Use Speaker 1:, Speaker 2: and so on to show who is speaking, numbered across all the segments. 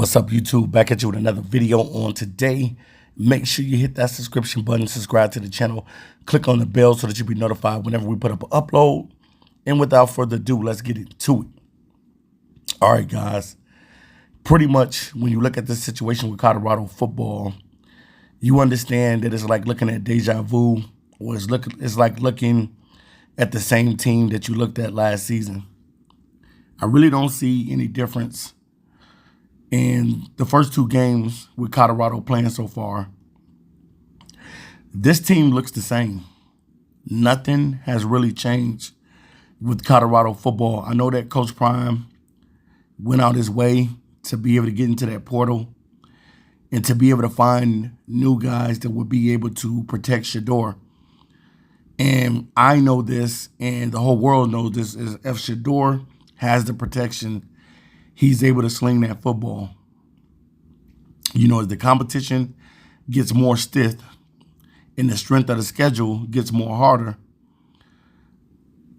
Speaker 1: What's up, YouTube? Back at you with another video on today. Make sure you hit that subscription button, subscribe to the channel, click on the bell so that you'll be notified whenever we put up an upload. And without further ado, let's get into it. All right, guys. Pretty much when you look at this situation with Colorado football, you understand that it's like looking at deja vu, or it's like looking at the same team that you looked at last season. I really don't see any difference in the first two games with Colorado playing so far. This team looks the same. Nothing has really changed with Colorado football. I know that Coach Prime went out his way to be able to get into that portal and to be able to find new guys that would be able to protect Shedeur. And I know this, and the whole world knows this, is if Shedeur has the protection, he's able to sling that football. You know, as the competition gets more stiff and the strength of the schedule gets more harder,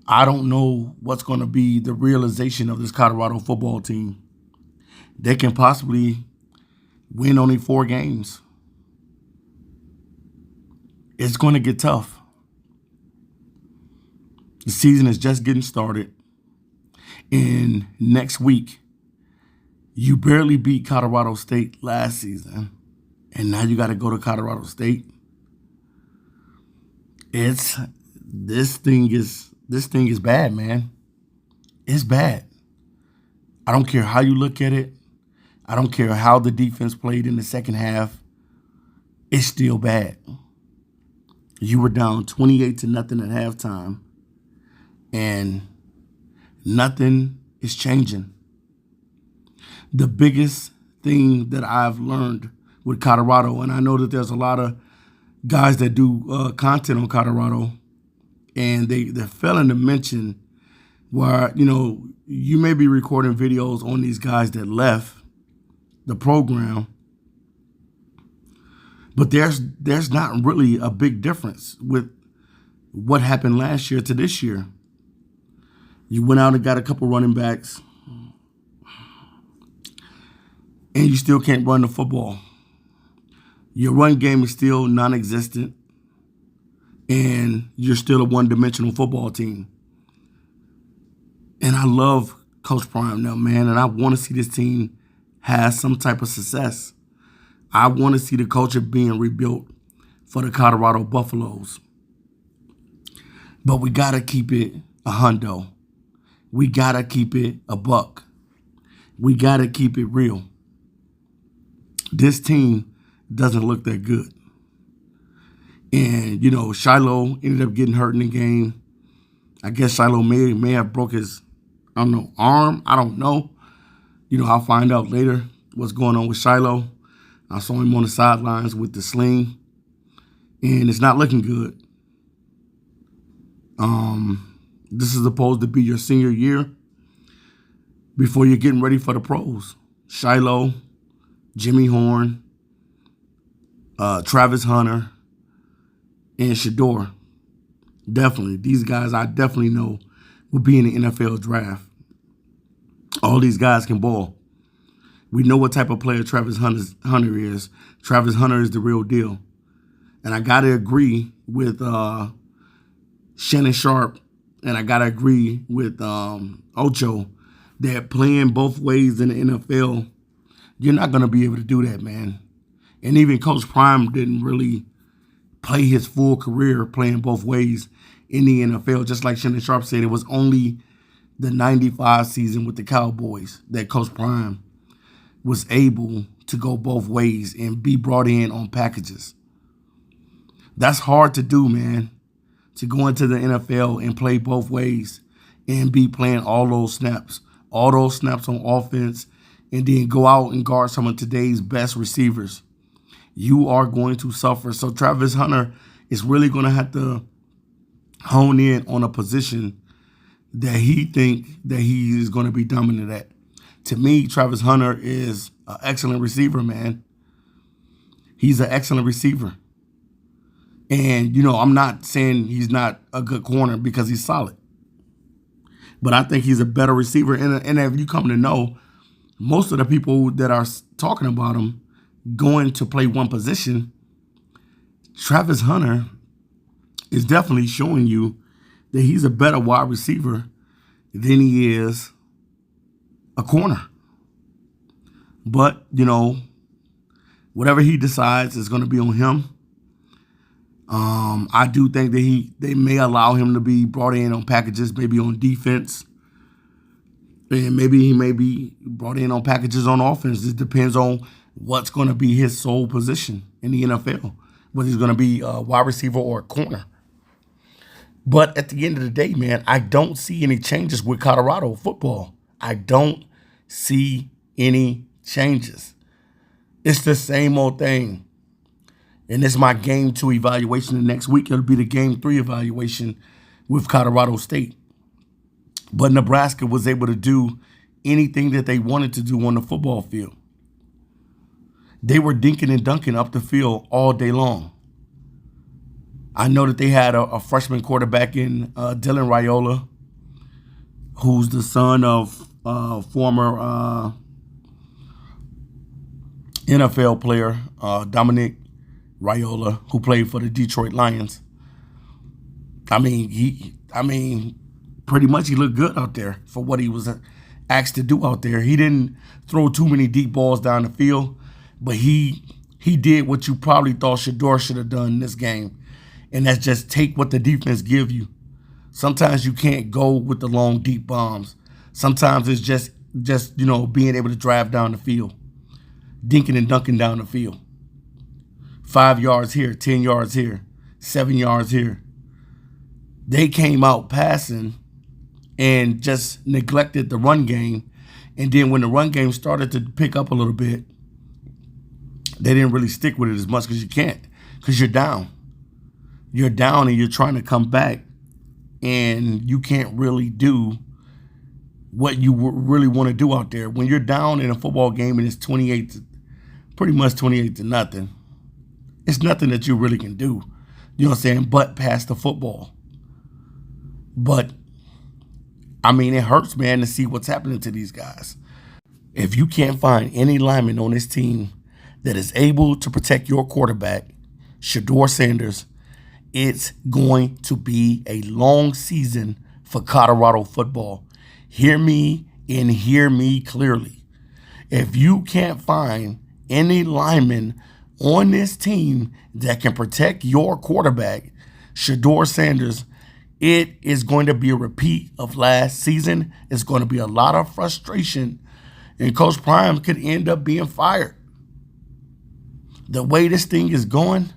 Speaker 1: I don't know what's going to be the realization of this Colorado football team. They can possibly win only 4 games. It's going to get tough. The season is just getting started. And next week, you barely beat Colorado State last season, and now you got to go to Colorado State. This thing is bad, man. It's bad. I don't care how you look at it. I don't care how the defense played in the second half. It's still bad. You were down 28-0 at halftime, and nothing is changing. The biggest thing that I've learned with Colorado, and I know that there's a lot of guys that do content on Colorado, and they're failing to mention where, you know, you may be recording videos on these guys that left the program, but there's not really a big difference with what happened last year to this year. You went out and got a couple running backs, and you still can't run the football. Your run game is still non-existent, and you're still a one-dimensional football team. And I love Coach Prime now, man, and I want to see this team have some type of success. I want to see the culture being rebuilt for the Colorado Buffaloes. But we got to keep it a hundo. We got to keep it a buck. We got to keep it real. This team doesn't look that good. And, you know, Shiloh ended up getting hurt in the game. I guess Shiloh may have broke his, arm. I don't know. You know, I'll find out later what's going on with Shiloh. I saw him on the sidelines with the sling, and it's not looking good. This is supposed to be your senior year before you're getting ready for the pros. Shiloh, Jimmy Horn, Travis Hunter, and Shedeur. Definitely. These guys I definitely know will be in the NFL draft. All these guys can ball. We know what type of player Travis Hunter is. Travis Hunter is the real deal. And I got to agree with Shannon Sharp, and I got to agree with Ocho that playing both ways in the NFL, you're not going to be able to do that, man. And even Coach Prime didn't really play his full career playing both ways in the NFL. Just like Shannon Sharp said, it was only the 95 season with the Cowboys that Coach Prime was able to go both ways and be brought in on packages. That's hard to do, man, to go into the NFL and play both ways and be playing all those snaps on offense, and then go out and guard some of today's best receivers. You are going to suffer. So Travis Hunter is really going to have to hone in on a position that he think that he is going to be dominant at. To me, Travis Hunter is an excellent receiver, man. He's an excellent receiver. And, you know, I'm not saying he's not a good corner because he's solid. But I think he's a better receiver. And if you come to know, most of the people that are talking about him going to play one position, Travis Hunter is definitely showing you that he's a better wide receiver than he is a corner. But, whatever he decides is going to be on him. I do think that they may allow him to be brought in on packages, maybe on defense. And maybe he may be brought in on packages on offense. It depends on what's going to be his sole position in the NFL, whether he's going to be a wide receiver or a corner. But at the end of the day, man, I don't see any changes with Colorado football. I don't see any changes. It's the same old thing. And it's my game 2 evaluation. The next week, it'll be the game 3 evaluation with Colorado State. But Nebraska was able to do anything that they wanted to do on the football field. They were dinking and dunking up the field all day long. I know that they had a freshman quarterback in Dylan Raiola, who's the son of former NFL player Dominic Raiola, who played for the Detroit Lions. Pretty much he looked good out there for what he was asked to do out there. He didn't throw too many deep balls down the field, but he did what you probably thought Shador should have done in this game, and that's just take what the defense give you. Sometimes you can't go with the long, deep bombs. Sometimes it's just being able to drive down the field, dinking and dunking down the field. 5 yards here, 10 yards here, 7 yards here. They came out passing and just neglected the run game. And then when the run game started to pick up a little bit, they didn't really stick with it as much because you can't, because you're down. You're down and you're trying to come back, and you can't really do what you really want to do out there. When you're down in a football game and it's pretty much 28 to nothing, it's nothing that you really can do, you know what I'm saying, but pass the football. But, it hurts, man, to see what's happening to these guys. If you can't find any lineman on this team that is able to protect your quarterback, Shador Sanders, it's going to be a long season for Colorado football. Hear me and hear me clearly. If you can't find any lineman on this team that can protect your quarterback, Shador Sanders, it is going to be a repeat of last season. It's going to be a lot of frustration, and Coach Prime could end up being fired. The way this thing is going,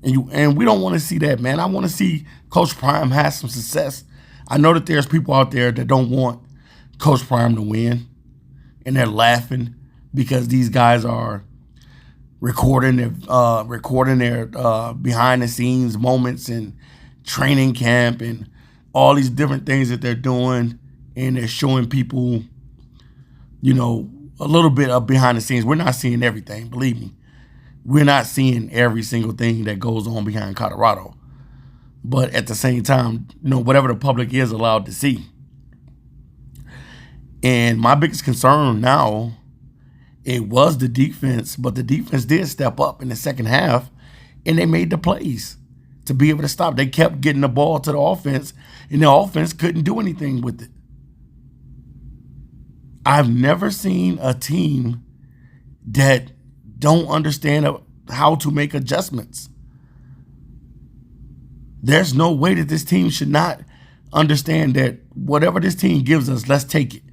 Speaker 1: and we don't want to see that, man. I want to see Coach Prime have some success. I know that there's people out there that don't want Coach Prime to win, and they're laughing because these guys are recording their behind the scenes moments and training camp and all these different things that they're doing, and they're showing people, a little bit of behind the scenes. We're not seeing everything, believe me. We're not seeing every single thing that goes on behind Colorado. But at the same time, whatever the public is allowed to see. And my biggest concern now, it was the defense, but the defense did step up in the second half, and they made the plays to be able to stop. They kept getting the ball to the offense, and the offense couldn't do anything with it. I've never seen a team that don't understand how to make adjustments. There's no way that this team should not understand that whatever this team gives us, let's take it.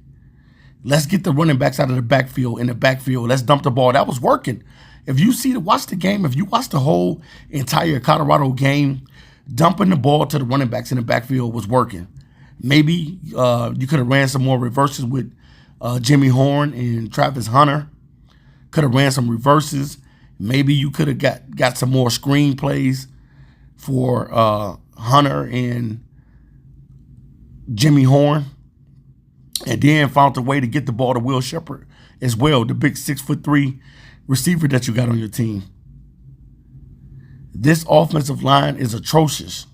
Speaker 1: Let's get the running backs out of the backfield. In the backfield, let's dump the ball. That was working. If you watch the game, if you watch the whole entire Colorado game, dumping the ball to the running backs in the backfield was working. Maybe you could have ran some more reverses with Jimmy Horn and Travis Hunter. Could have ran some reverses. Maybe you could have got some more screen plays for Hunter and Jimmy Horn, and then found a way to get the ball to Will Shepherd as well, the big 6'3" receiver that you got on your team. This offensive line is atrocious.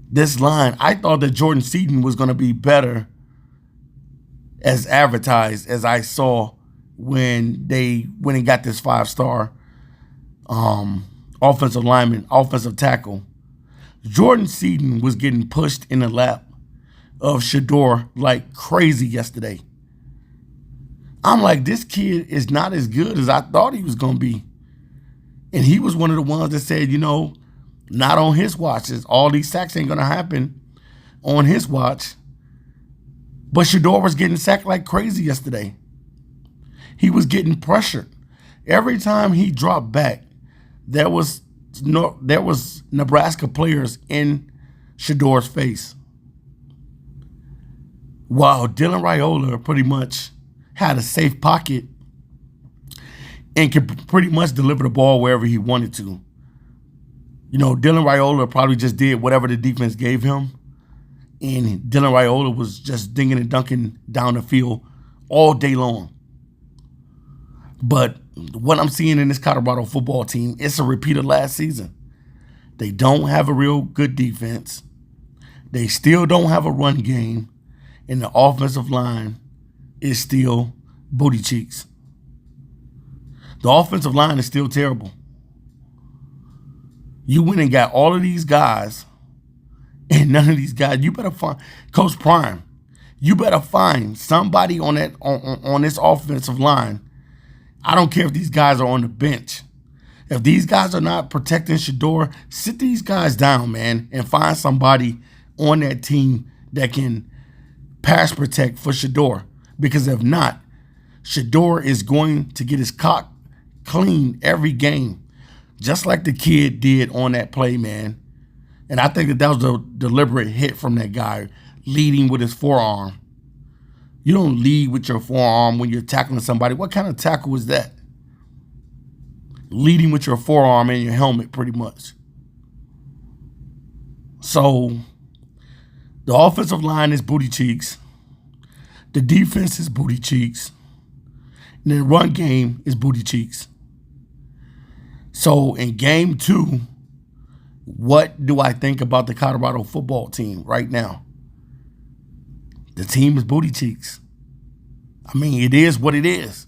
Speaker 1: This line, I thought that Jordan Seaton was going to be better as advertised as I saw when they went and got this 5-star offensive lineman, offensive tackle. Jordan Seaton was getting pushed in the lap of Shedeur like crazy yesterday. I'm like, this kid is not as good as I thought he was going to be. And he was one of the ones that said, not on his watch. All these sacks ain't going to happen on his watch. But Shedeur was getting sacked like crazy yesterday. He was getting pressured. Every time he dropped back, there was Nebraska players in Shedeur's face. While Dylan Raiola pretty much had a safe pocket and could pretty much deliver the ball wherever he wanted to. Dylan Raiola probably just did whatever the defense gave him. And Dylan Raiola was just dinging and dunking down the field all day long. But what I'm seeing in this Colorado football team, it's a repeat of last season. They don't have a real good defense. They still don't have a run game. And the offensive line is still booty cheeks. The offensive line is still terrible. You went and got all of these guys, and none of these guys, you better find Coach Prime. You better find somebody on that on this offensive line. I don't care if these guys are on the bench. If these guys are not protecting Shedeur, sit these guys down, man, and find somebody on that team that can pass protect for Shedeur. Because if not, Shedeur is going to get his cock clean every game, just like the kid did on that play, man. And I think that was a deliberate hit from that guy, leading with his forearm. You don't lead with your forearm when you're tackling somebody. What kind of tackle is that? Leading with your forearm and your helmet, pretty much. So, the offensive line is booty cheeks. The defense is booty cheeks. And the run game is booty cheeks. So, in game 2, what do I think about the Colorado football team right now? The team is booty cheeks. I mean, it is what it is.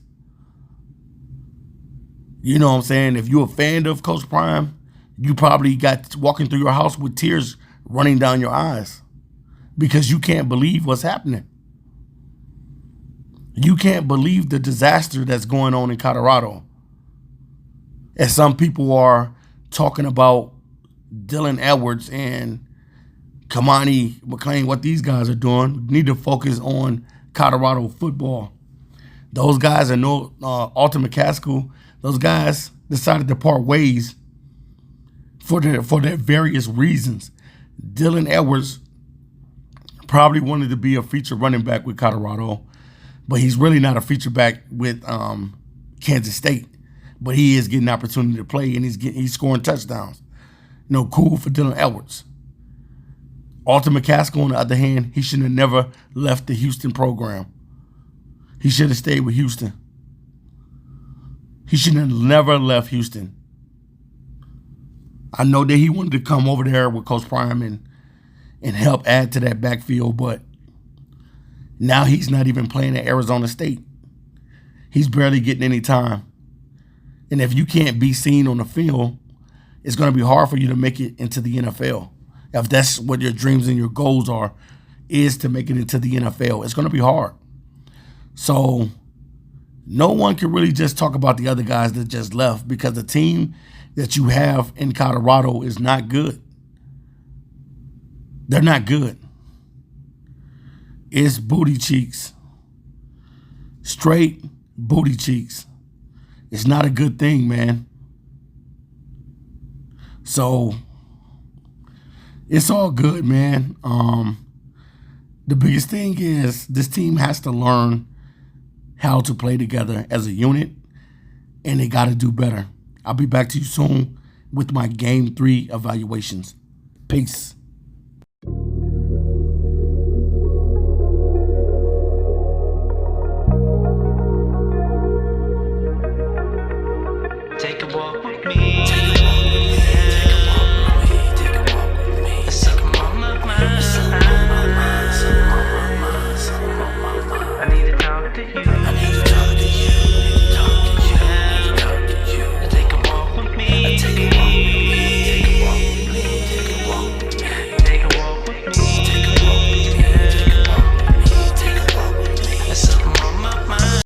Speaker 1: You know what I'm saying? If you're a fan of Coach Prime, you probably got walking through your house with tears running down your eyes because you can't believe what's happening. You can't believe the disaster that's going on in Colorado. As some people are talking about Dylan Edwards and Kamani McLean, what these guys are doing, need to focus on Colorado football. Those guys are Alton McCaskill. Those guys decided to part ways for their various reasons. Dylan Edwards probably wanted to be a feature running back with Colorado, but he's really not a feature back with Kansas State. But he is getting an opportunity to play, and he's scoring touchdowns. Cool for Dylan Edwards. Alton McCaskill, on the other hand, he should have never left the Houston program. He should have stayed with Houston. He should have never left Houston. I know that he wanted to come over there with Coach Prime and help add to that backfield, but now he's not even playing at Arizona State. He's barely getting any time. And if you can't be seen on the field, it's going to be hard for you to make it into the NFL. If that's what your dreams and your goals are, is to make it into the NFL, it's going to be hard. So no one can really just talk about the other guys that just left because the team that you have in Colorado is not good. They're not good. It's booty cheeks. Straight booty cheeks. It's not a good thing, man. So it's all good, man. The biggest thing is this team has to learn how to play together as a unit, and they got to do better. I'll be back to you soon with my Game 3 evaluations. Peace.